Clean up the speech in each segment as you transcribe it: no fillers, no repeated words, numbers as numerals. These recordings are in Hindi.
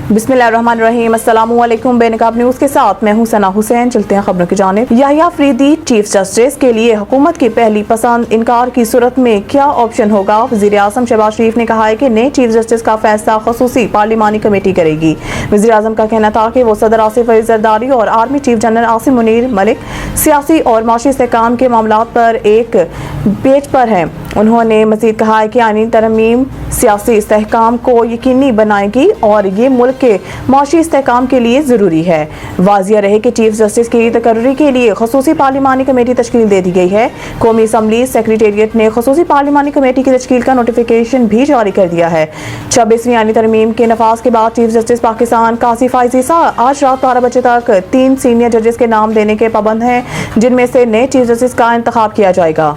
बिस्मिल्लाहिर्रहमानिर्रहीम। अस्सलामुअलैकुम। बेनकाब न्यूज़ के साथ मैं हूं सना हुसैन। चलते हैं खबरों की जानिब। याहिया अफरीदी चीफ जस्टिस के लिए हुकूमत की पहली पसंद, इनकार की सूरत में क्या ऑप्शन होगा? वज़ीर आज़म शहबाज शरीफ ने कहा है कि नए चीफ जस्टिस का फैसला खसूसी पार्लिमानी कमेटी करेगी। वज़ीर आज़म का कहना था कि वो सदर आसिफ अली जरदारी और army chief general Asim Munir Malik सियासी और माशी इस्तेहकाम के मामलात पर एक पेज पर हैं। उन्होंने मजीद कहा है कि आईनी तरमीम सियासी इस्तेहकाम को यकीनी बनाएगी और ये मुल्क के माशी इस्तेहकाम के लिए ज़रूरी है। वाजिया रहे कि चीफ जस्टिस की तकर्री के लिए खसूसी पार्लिमानी कमेटी तश्कील दे दी गई है। कौमी असम्बली सेक्रेटेरिएट ने खसूसी पार्लिमानी कमेटी की तश्कील का नोटिफिकेशन भी जारी कर दिया है। 26वीं आईनी तरमीम के नफाज के बाद चीफ जस्टिस पाकिस्तान कासिफ फाइज़ आज रात 12 बजे तक 3 सीनियर जजेस के नाम देने के पाबंद हैं, जिनमें से नए चीफ जस्टिस का इंतखाब किया जाएगा।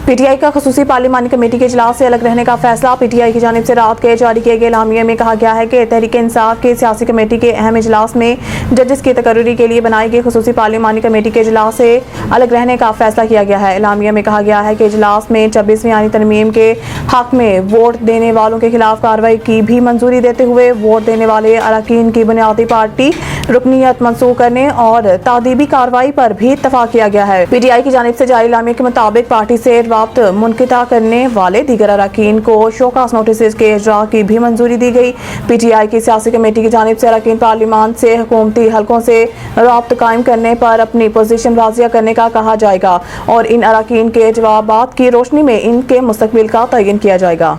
पीटीआई का खसूसी पार्लिमानी कमेटी के इजलास से अलग रहने का फैसला। पीटीआई की जानिब से रात के जारी किए गए एलामिया में कहा गया है कि तहरीक इंसाफ की सियासी कमेटी के अहम इजलास में जजेस की तकर्री के लिए बनाई गई खसूसी पार्लिमानी कमेटी के इजलास से अलग रहने का फैसला किया गया है। एलामिया में कहा गया है कि इजलास में 26वीं आईनी तरमीम के हक में वोट देने वालों के खिलाफ कार्रवाई की भी मंजूरी देते हुए वोट देने वाले अरकान की बुनियादी पार्टी रुकनीत मनसूख करने और तादीबी कार्रवाई पर भी इत्तफाक किया गया है। पीटीआई की जानिब से जारी एलामिया के मुताबिक पार्टी से राब्त मुनक़िता करने वाले दीगर अरकान को शोकास नोटिस के इजरा की भी मंजूरी दी गई। पीटीआई की सियासी कमेटी की जानिब से अरकान पार्लियामान से हुकूमती हलकों से राब्त कायम करने पर अपनी पोजीशन वाज़िया करने का कहा जाएगा और इन अरकान के जवाबात की रोशनी में इनके मुस्तकबिल का तयन किया जाएगा।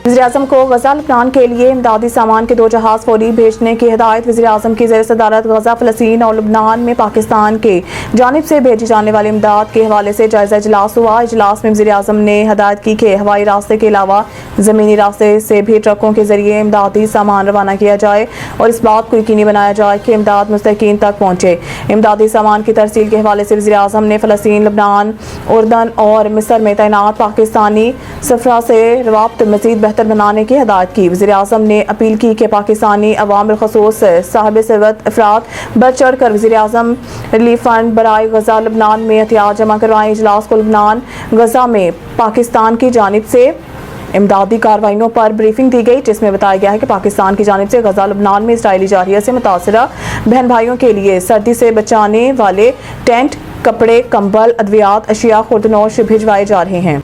वज़ीर आज़म को गजा लबनान के लिए इमदादी सामान के 2 जहाज फौरी भेजने की हिदायत। वज़ीर आज़म की ज़ेर सदारत गजा, फ़लस्तीन और लबनान में पाकिस्तान के जानिब से भेजी जाने वाली इमदाद के हवाले से जायज़ा इजलास हुआ। इजलास में वज़ीर आज़म ने हिदायत की कि हवाई रास्ते के अलावा ज़मीनी रास्ते से भी ट्रकों के जरिए इमदादी सामान रवाना किया जाए और इस बात को यकीनी बनाया जाए कि इमदाद मुस्तहीक़ीन तक पहुँचे। इमदादी सामान की तरसील के हवाले से वज़ीर आज़म ने फ़लस्तीन, लबनान, उर्दन और मिस्र में तैनात पाकिस्तानी सफरा से रवाब्त मज़ीद बेहतर बनाने की हिदायत की। वज़ीर आज़म ने अपील की कि पाकिस्तानी अवाम बिलख़ुसूस साहिब सरवत अफराद बढ़ चढ़ कर वज़ीर आज़म रिलीफ फंड बराए गजा लबनान में एहतियात जमा करवाएं। इजलास को लबनान गजा में पाकिस्तान की जानिब से इमदादी कार्रवाइयों पर ब्रीफिंग दी गई, जिसमें बताया गया है कि पाकिस्तान की जानिब से गजा लबनान में इसराइली जारहिया से मुतासरा बहन भाइयों के लिए सर्दी से बचाने वाले टेंट, कपड़े, कंबल, अद्वियात, अशिया खुर्दनोश भिजवाए जा रहे हैं।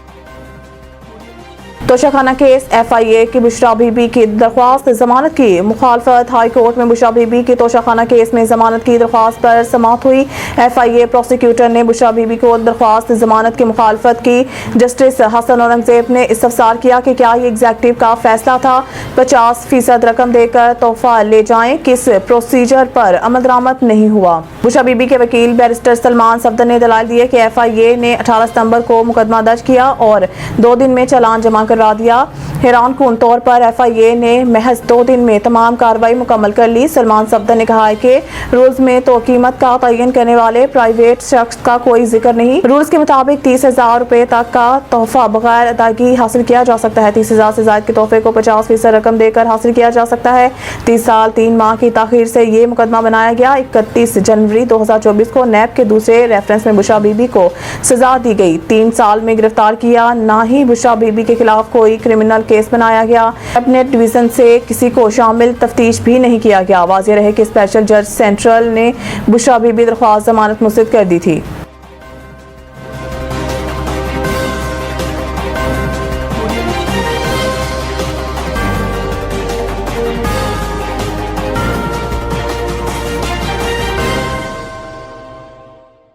तोशाखाना केस FIA की बुशरा बीबी की दरख्वास्त जमानत की मुखालफत। हाई कोर्ट में बुशरा बीबी की तोशाखाना केस में जमानत की दरख्वास्त पर समाअत हुई। FIA प्रोसिक्यूटर ने बुशरा बीबी को दरख्वास्त जमानत की मुखालफत की। जस्टिस हसन औरंगजेब ने इस्तफसार किया कि क्या ये एग्जीक्यूटिव का फैसला था 50% रकम देकर तोहफा ले जाएं, किस प्रोसीजर पर अमल दरामद नहीं हुआ। बुशरा बीबी के वकील बैरिस्टर सलमान सफदर ने दलाल दिए कि FIA ने 18 सितंबर को मुकदमा दर्ज किया और 2 दिन में चालान जमा करवा दिया। हैरान कुन तौर पर FIA ने महज 2 दिन में तमाम कार्रवाई मुकम्मल कर ली। सलमान सफदर ने कहा है कि रूल्स में तो कीमत का तयन करने वाले प्राइवेट शख्स का कोई जिक्र नहीं। रूल्स के मुताबिक 30,000 रुपए तक का तोहफा बगैर अदायगी हासिल किया जा सकता है। 30,000 से ज्यादा के तोहफे को 50% रकम देकर हासिल किया जा सकता है। 30 साल 3 माह की ताखीर से ये मुकदमा बनाया गया। 31 जनवरी 2024 को नैब के दूसरे रेफरेंस में बुशरा बीबी को सजा दी गई। 3 साल में गिरफ्तार किया, ना ही बुशरा बीबी के खिलाफ कोई क्रिमिनल केस बनाया गया। कैबिनेट डिवीजन से किसी को शामिल तफ्तीश भी नहीं किया गया। वाज़ेह रहे कि स्पेशल जज सेंट्रल ने बुशरा बीबी दरख्वास्त जमानत मुस्तरद कर दी थी।